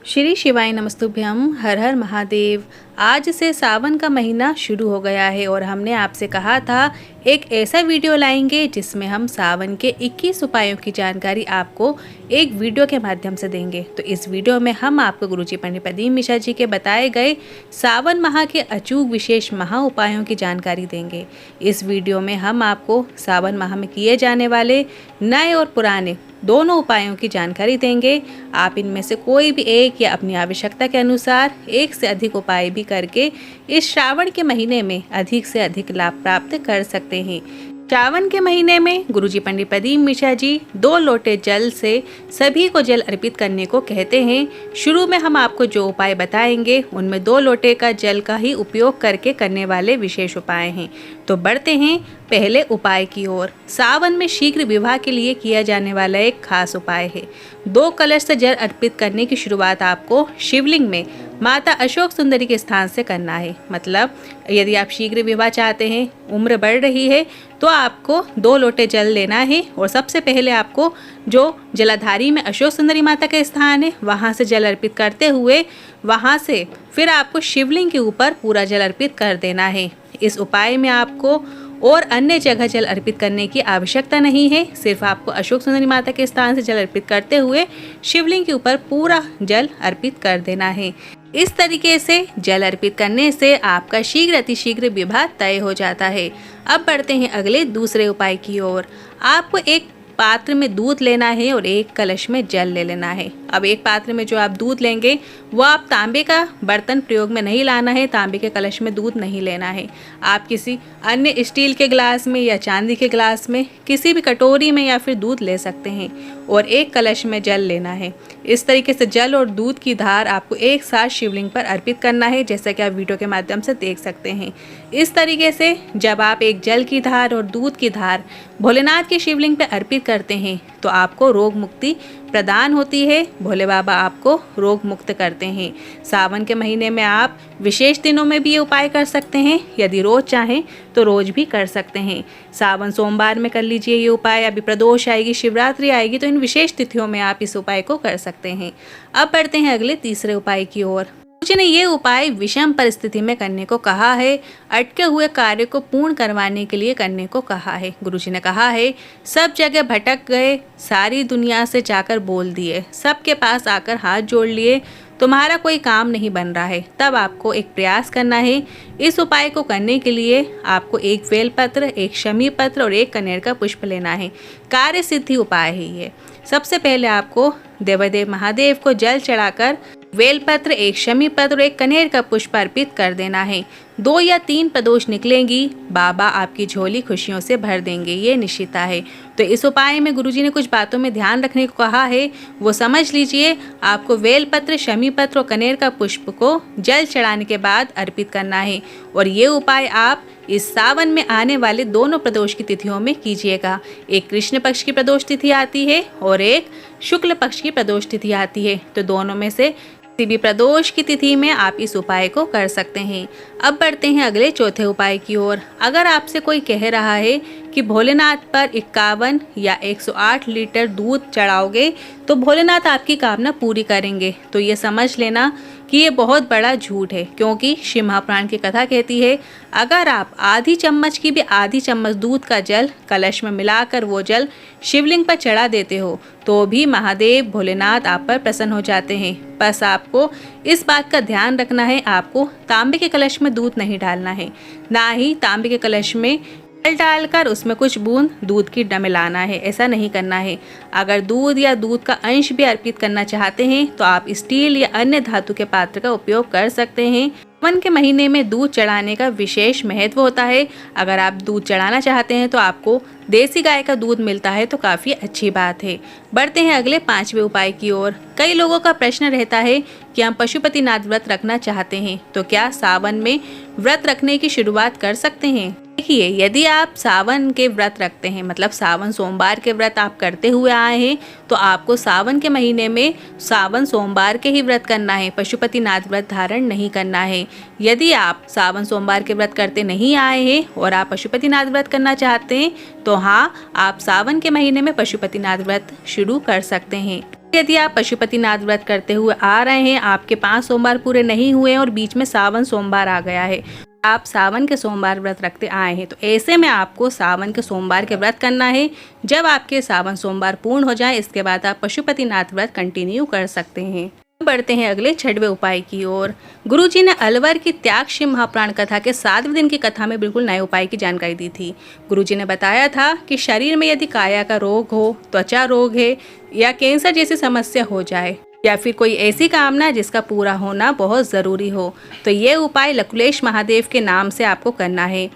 श्री शिवाय नमस्तुभ्यम। हर हर महादेव। आज से सावन का महीना शुरू हो गया है और हमने आपसे कहा था एक ऐसा वीडियो लाएंगे जिसमें हम सावन के 21 उपायों की जानकारी आपको एक वीडियो के माध्यम से देंगे। तो इस वीडियो में हम आपको गुरुजी पंडित प्रदीप मिश्रा जी के बताए गए सावन माह के अचूक विशेष महा उपायों की जानकारी देंगे। इस वीडियो में हम आपको सावन माह में किए जाने वाले नए और पुराने दोनों उपायों की जानकारी देंगे। आप इनमें से कोई भी एक या अपनी आवश्यकता के अनुसार एक से अधिक उपाय भी करके इस श्रावण के महीने में अधिक से अधिक लाभ प्राप्त कर सकते हैं। श्रावण के महीने में गुरुजी पंडित प्रदीप मिश्रा जी 2 लोटे जल से सभी को जल अर्पित करने को कहते हैं। शुरू में हम आपको जो उपाय बताएंगे उनमें 2 लोटे का जल का ही उपयोग करके करने वाले विशेष उपाय हैं। तो बढ़ते हैं पहले उपाय की ओर। सावन में शीघ्र विवाह के लिए किया जाने वाला एक खास उपाय है। 2 कलश से जल अर्पित करने की शुरुआत आपको शिवलिंग में माता अशोक सुंदरी के स्थान से करना है। मतलब यदि आप शीघ्र विवाह चाहते हैं, उम्र बढ़ रही है, तो आपको 2 लोटे जल लेना है और सबसे पहले आपको जो जलाधारी में अशोक सुंदरी माता का स्थान है वहाँ से जल अर्पित करते हुए वहाँ से फिर आपको शिवलिंग के ऊपर पूरा जल अर्पित कर देना है। इस उपाय में आपको और अन्य जगह जल अर्पित करने की आवश्यकता नहीं है। सिर्फ आपको अशोक सुंदरी माता के स्थान से जल अर्पित करते हुए शिवलिंग के ऊपर पूरा जल अर्पित कर देना है। इस तरीके से जल अर्पित करने से आपका शीघ्र अतिशीघ्र विवाह तय हो जाता है। अब बढ़ते हैं अगले दूसरे उपाय की ओर। आपको एक पात्र में दूध लेना है और एक कलश में जल ले लेना है। अब एक पात्र में जो आप दूध लेंगे वो आप तांबे का बर्तन प्रयोग में नहीं लाना है, तांबे के कलश में दूध नहीं लेना है। आप किसी अन्य स्टील के गिलास में या चांदी के गिलास में किसी भी कटोरी में या फिर दूध ले सकते हैं और एक कलश में जल लेना है। इस तरीके से जल और दूध की धार आपको एक साथ शिवलिंग पर अर्पित करना है, जैसा कि आप वीडियो के माध्यम से देख सकते हैं। इस तरीके से जब आप एक जल की धार और दूध की धार भोलेनाथ के शिवलिंग पर अर्पित करते हैं तो आपको रोग मुक्ति प्रदान होती है। भोले बाबा आपको रोग मुक्त करते हैं। सावन के महीने में आप विशेष दिनों में भी ये उपाय कर सकते हैं। यदि रोज चाहें तो रोज भी कर सकते हैं। सावन सोमवार में कर लीजिए ये उपाय। अभी प्रदोष आएगी, शिवरात्रि आएगी, तो इन विशेष तिथियों में आप इस उपाय को कर सकते हैं। अब बढ़ते हैं अगले तीसरे उपाय की ओर। गुरुजी ने ये उपाय विषम परिस्थिति में करने को कहा है। अटके हुए कार्य को पूर्ण करवाने के लिए करने को कहा है। गुरुजी ने कहा है सब जगह भटक गए, सारी दुनिया से जाकर बोल दिए, सबके पास आकर हाथ जोड़ लिए, तुम्हारा कोई काम नहीं बन रहा है, तब आपको एक प्रयास करना है। इस उपाय को करने के लिए आपको एक बेलपत्र, एक शमी पत्र और एक कनेर का पुष्प लेना है। कार्य सिद्धि उपाय है ये। सबसे पहले आपको देवादेव महादेव को जल चढ़ाकर बेलपत्र, एक शमी पत्र और एक कनेर का पुष्प अर्पित कर देना है। 2 या 3 प्रदोष निकलेंगी, बाबा आपकी झोली खुशियों से भर देंगे, ये निश्चिता है। तो इस उपाय में गुरुजी ने कुछ बातों में ध्यान रखने को कहा है, वो समझ लीजिए। आपको बेलपत्र, शमी पत्र और कनेर का पुष्प को जल चढ़ाने के बाद अर्पित करना है और ये उपाय आप इस सावन में आने वाले दोनों प्रदोष की तिथियों में कीजिएगा। एक कृष्ण पक्ष की प्रदोष तिथि आती है और एक शुक्ल पक्ष की प्रदोष तिथि आती है। तो दोनों में से किसी भी प्रदोष की तिथि में आप इस उपाय को कर सकते हैं। अब बढ़ते हैं अगले चौथे उपाय की ओर। अगर आपसे कोई कह रहा है कि भोलेनाथ पर 51 या 108 लीटर दूध चढ़ाओगे तो भोलेनाथ आपकी कामना पूरी करेंगे, तो ये समझ लेना कि ये बहुत बड़ा झूठ है। क्योंकि शिव महापुराण की कथा कहती है अगर आप आधी चम्मच की भी आधी चम्मच दूध का जल कलश में मिलाकर वो जल शिवलिंग पर चढ़ा देते हो तो भी महादेव भोलेनाथ आप पर प्रसन्न हो जाते हैं। बस आपको इस बात का ध्यान रखना है, आपको तांबे के कलश में दूध नहीं डालना है, ना ही तांबे के कलश में जल डालकर उसमें कुछ बूंद दूध की मिलाना है। ऐसा नहीं करना है। अगर दूध या दूध का अंश भी अर्पित करना चाहते हैं तो आप स्टील या अन्य धातु के पात्र का उपयोग कर सकते हैं। सावन के महीने में दूध चढ़ाने का विशेष महत्व होता है। अगर आप दूध चढ़ाना चाहते हैं तो आपको देसी गाय का दूध मिलता है तो काफ़ी अच्छी बात है। बढ़ते हैं अगले 5वें उपाय की ओर। कई लोगों का प्रश्न रहता है कि हम पशुपतिनाथ व्रत रखना चाहते हैं तो क्या सावन में व्रत रखने की शुरुआत कर सकते हैं। देखिए, यदि आप सावन के व्रत रखते हैं, मतलब सावन सोमवार के व्रत आप करते हुए आए हैं, तो आपको सावन के महीने में सावन सोमवार के ही व्रत करना है, पशुपतिनाथ व्रत धारण नहीं करना है। यदि आप सावन सोमवार के व्रत करते नहीं आए हैं और आप पशुपतिनाथ व्रत करना चाहते हैं तो हाँ, आप सावन के महीने में पशुपतिनाथ व्रत शुरू कर सकते हैं। यदि आप पशुपतिनाथ व्रत करते हुए आ रहे हैं, आपके 5 सोमवार पूरे नहीं हुए हैं और बीच में सावन सोमवार आ गया है, आप सावन के सोमवार व्रत रखते आए हैं, तो ऐसे में आपको सावन के सोमवार के व्रत करना है। जब आपके सावन सोमवार पूर्ण हो जाए, इसके बाद आप पशुपतिनाथ व्रत कंटिन्यू कर सकते हैं। बढ़ते हैं अगले 6वें उपाय की ओर। गुरुजी ने अलवर की त्यागशिव महाप्राण कथा के 7वें दिन की कथा में बिल्कुल नए उपाय की जानकारी दी थी। गुरुजी ने बताया था कि शरीर में यदि काया का रोग हो, त्वचा रोग है या कैंसर जैसी समस्या हो जाए या फिर कोई ऐसी कामना जिसका पूरा होना बहुत ज़रूरी हो, तो ये उपाय लकुलेश महादेव के नाम से आपको करना है।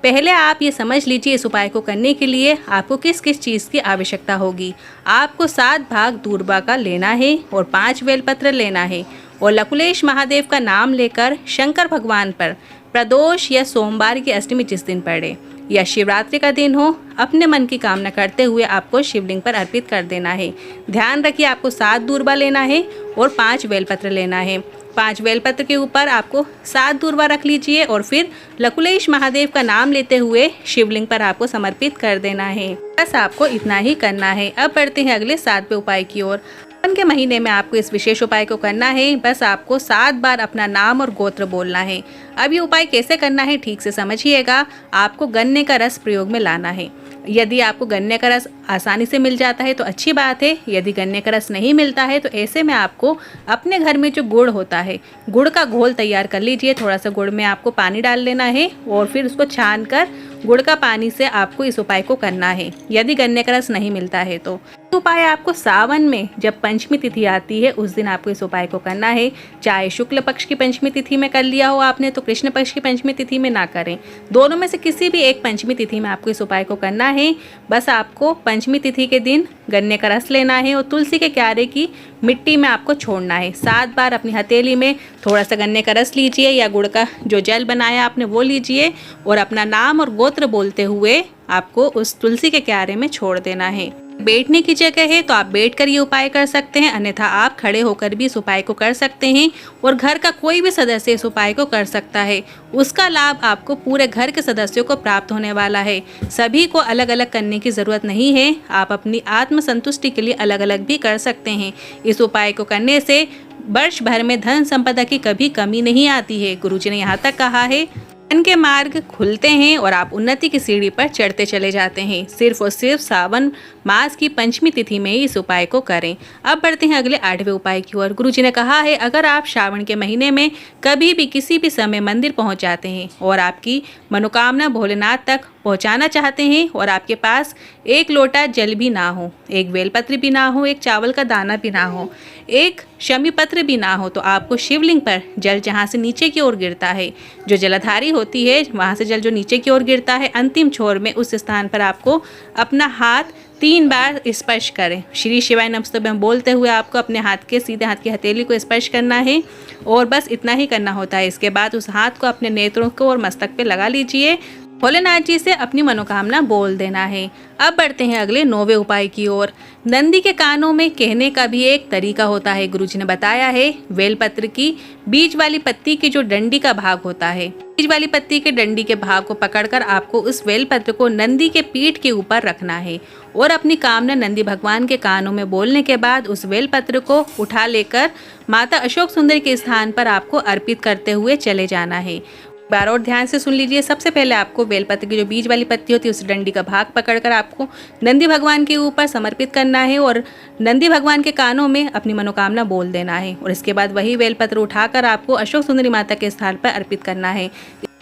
पहले आप ये समझ लीजिए इस उपाय को करने के लिए आपको किस किस चीज़ की आवश्यकता होगी। आपको 7 भाग दूर्वा का लेना है और 5 बेलपत्र लेना है और लकुलेश महादेव का नाम लेकर शंकर भगवान पर प्रदोष या सोमवार की अष्टमी जिस दिन पड़े या शिवरात्रि का दिन हो, अपने मन की कामना करते हुए आपको शिवलिंग पर अर्पित कर देना है। ध्यान रखिए आपको 7 दूर्वा लेना है और 5 बेलपत्र लेना है। 5 बेलपत्र के ऊपर आपको 7 दूर्वा रख लीजिए और फिर लकुलेश महादेव का नाम लेते हुए शिवलिंग पर आपको समर्पित कर देना है। बस आपको इतना ही करना है। अब बढ़ते हैं अगले 7वें उपाय की ओर। सावन के महीने में आपको इस विशेष उपाय को करना है। बस आपको 7 बार अपना नाम और गोत्र बोलना है। अब ये उपाय कैसे करना है ठीक से समझिएगा। आपको गन्ने का रस प्रयोग में लाना है। यदि आपको गन्ने का रस आसानी से मिल जाता है तो अच्छी बात है। यदि गन्ने का रस नहीं मिलता है तो ऐसे में आपको अपने घर में जो गुड़ होता है, गुड़ का घोल तैयार कर लीजिए। थोड़ा सा गुड़ में आपको पानी डाल लेना है और फिर उसको छान कर गुड़ का पानी से आपको इस उपाय को करना है। यदि गन्ने का रस नहीं मिलता है तो उपाय आपको सावन में जब पंचमी तिथि आती है उस दिन आपको इस उपाय को करना है। चाहे शुक्ल पक्ष की पंचमी तिथि में कर लिया हो आपने तो कृष्ण पक्ष की पंचमी तिथि में ना करें। दोनों में से किसी भी एक पंचमी तिथि में आपको इस उपाय को करना है। बस आपको पंचमी तिथि के दिन गन्ने का रस लेना है और तुलसी के क्यारे की मिट्टी में आपको छोड़ना है। 7 बार अपनी हथेली में थोड़ा सा गन्ने का रस लीजिए या गुड़ का जो जल बनाया आपने वो लीजिए और अपना नाम और गोत्र बोलते हुए आपको उस तुलसी के क्यारे में छोड़ देना है। बैठने की जगह है तो आप बैठकर ये उपाय कर सकते हैं, अन्यथा आप खड़े होकर भी इस उपाय को कर सकते हैं और घर का कोई भी सदस्य इस उपाय को कर सकता है। उसका लाभ आपको पूरे घर के सदस्यों को प्राप्त होने वाला है। सभी को अलग अलग करने की ज़रूरत नहीं है। आप अपनी आत्म संतुष्टि के लिए अलग अलग भी कर सकते हैं। इस उपाय को करने से वर्ष भर में धन संपदा की कभी कमी नहीं आती है। गुरुजी ने यहाँ तक कहा है धन के मार्ग खुलते हैं और आप उन्नति की सीढ़ी पर चढ़ते चले जाते हैं। सिर्फ और सिर्फ सावन मास की पंचमी तिथि में ही इस उपाय को करें। अब बढ़ते हैं अगले 8वें उपाय की ओर। गुरुजी ने कहा है अगर आप श्रावण के महीने में कभी भी किसी भी समय मंदिर पहुंच जाते हैं और आपकी मनोकामना भोलेनाथ तक पहुंचाना चाहते हैं और आपके पास 1 लोटा जल भी ना हो, 1 बेलपत्र भी ना हो, 1 चावल का दाना भी ना हो, 1 शमी पत्र भी ना हो, तो आपको शिवलिंग पर जल जहाँ से नीचे की ओर गिरता है, जो जलाधारी होती है वहाँ से जल जो नीचे की ओर गिरता है, अंतिम छोर में उस स्थान पर आपको अपना हाथ 3 बार स्पर्श करें। श्री शिवाय नमस्तुभ्यं बोलते हुए आपको अपने हाथ के सीधे हाथ की हथेली को स्पर्श करना है और बस इतना ही करना होता है। इसके बाद उस हाथ को अपने नेत्रों को और मस्तक पे लगा लीजिए। भोलेनाथ जी से अपनी मनोकामना बोल देना है। अब बढ़ते हैं अगले 9वें उपाय की ओर। नंदी के कानों में कहने का भी एक तरीका होता है। गुरुजी ने बताया है बेलपत्र की बीज वाली पत्ती की जो डंडी का भाग होता है, बीज वाली पत्ती के डंडी के भाग को पकड़कर आपको उस बेलपत्र को नंदी के पीठ के ऊपर रखना है और अपनी कामना नंदी भगवान के कानों में बोलने के बाद उस बेलपत्र को उठा लेकर माता अशोक सुंदरी के स्थान पर आपको अर्पित करते हुए चले जाना है। बार और ध्यान से सुन लीजिए। सबसे पहले आपको बेलपत्र की जो बीज वाली पत्ती होती है उस डंडी का भाग पकड़कर आपको नंदी भगवान के ऊपर समर्पित करना है और नंदी भगवान के कानों में अपनी मनोकामना बोल देना है और इसके बाद वही बेलपत्र उठाकर आपको अशोक सुंदरी माता के स्थान पर अर्पित करना है।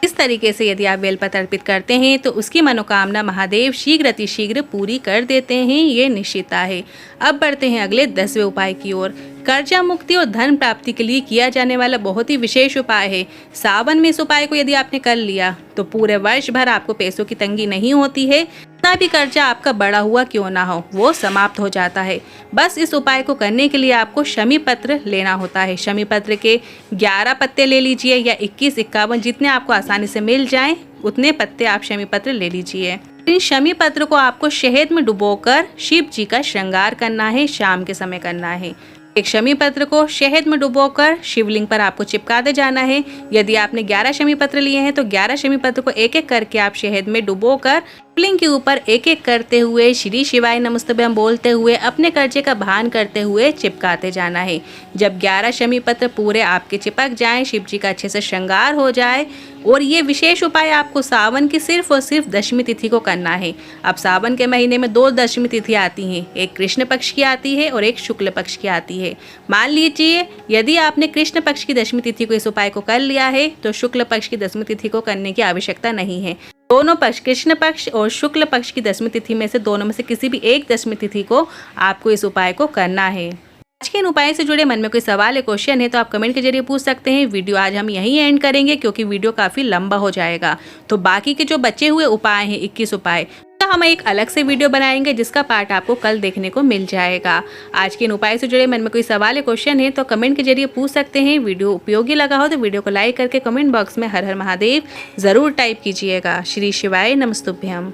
इस तरीके से यदि आप बेलपत्र अर्पित करते हैं तो उसकी मनोकामना महादेव शीघ्र अतिशीघ्र पूरी कर देते हैं, ये निश्चितता है। अब बढ़ते हैं अगले 10वें उपाय की ओर। कर्जा मुक्ति और धन प्राप्ति के लिए किया जाने वाला बहुत ही विशेष उपाय है। सावन में इस उपाय को यदि आपने कर लिया तो पूरे वर्ष भर आपको पैसों की तंगी नहीं होती है। कितना भी कर्जा आपका बड़ा हुआ क्यों ना हो वो समाप्त हो जाता है। बस इस उपाय को करने के लिए आपको शमी पत्र लेना होता है। शमी पत्र के 11 पत्ते ले लीजिए या 21, 51 जितने आपको आसानी से मिल जाएं उतने पत्ते आप शमी पत्र ले लीजिए। इन शमी पत्र को आपको शहद में डुबोकर शिव जी का श्रृंगार करना है, शाम के समय करना है। एक शमी पत्र को शहद में डुबोकर शिवलिंग पर आपको चिपका दे जाना है। यदि आपने 11 शमी पत्र लिए हैं तो 11 शमी पत्र को एक एक करके आप शहद में डुबोकर शिवलिंग के ऊपर एक एक करते हुए श्री शिवाय नमस्तुभ्यम बोलते हुए अपने कर्जे का भान करते हुए चिपकाते जाना है। जब 11 शमी पत्र पूरे आपके चिपक जाएं, शिव जी का अच्छे से श्रृंगार हो जाए, और ये विशेष उपाय आपको सावन की सिर्फ और सिर्फ दशमी तिथि को करना है। अब सावन के महीने में 2 दशमी तिथि आती हैं, एक कृष्ण पक्ष की आती है और एक शुक्ल पक्ष की आती है। मान लीजिए यदि आपने कृष्ण पक्ष की दशमी तिथि को इस उपाय को कर लिया है तो शुक्ल पक्ष की दशमी तिथि को करने की आवश्यकता नहीं है। दोनों पक्ष, कृष्ण पक्ष और शुक्ल पक्ष की दशमी तिथि में से दोनों में से किसी भी एक दशमी तिथि को आपको इस उपाय को करना है। आज के इन उपाय से जुड़े मन में कोई सवाल या क्वेश्चन है तो आप कमेंट के जरिए पूछ सकते हैं। वीडियो आज हम यहीं एंड करेंगे क्योंकि वीडियो काफ़ी लंबा हो जाएगा। तो बाकी के जो बचे हुए उपाय हैं 21 उपाय, तो हम एक अलग से वीडियो बनाएंगे जिसका पार्ट आपको कल देखने को मिल जाएगा। आज के इन उपाय से जुड़े मन में कोई सवाल या क्वेश्चन है तो कमेंट के जरिए पूछ सकते हैं। वीडियो उपयोगी लगा हो तो वीडियो को लाइक करके कमेंट बॉक्स में हर हर महादेव ज़रूर टाइप कीजिएगा। श्री शिवाय नमस्तुभ्यम।